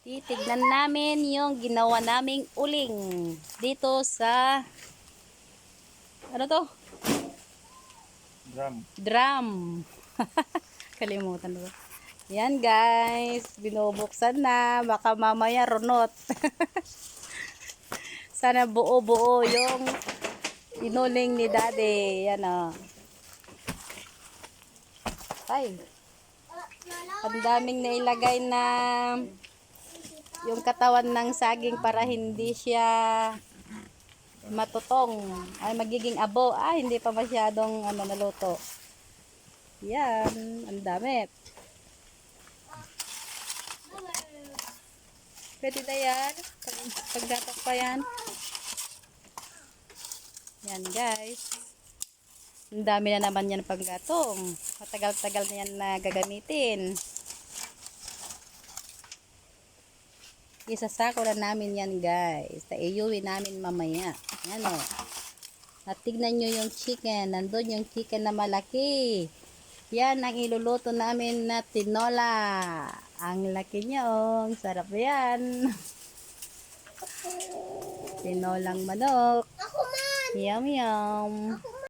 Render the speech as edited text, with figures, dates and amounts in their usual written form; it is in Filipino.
Titignan namin yung ginawa naming uling dito sa ano to? Drum. Kalimutan ko. Yan guys, binubuksan na, baka mamaya runot. Sana buo-buo yung inuling ni Daddy. Yan o. Ay. Ang daming nailagay na yung katawan ng saging para hindi siya matutong. Ay magiging abo. Ay hindi pa masyadong naluto. Yan, ang dami. Pwede na yan. Pagdatok pa yan. Yan guys. Ang dami na naman yan paggatong. Matagal-tagal na yan na gagamitin. Isasako na namin yan guys. Iuwi namin mamaya. Yan o. At tignan nyo yung chicken. Nandun yung chicken na malaki. Yan ang iluluto namin na tinola. Ang laki niya o. Sarap yan. Tinolang manok. Yum yum.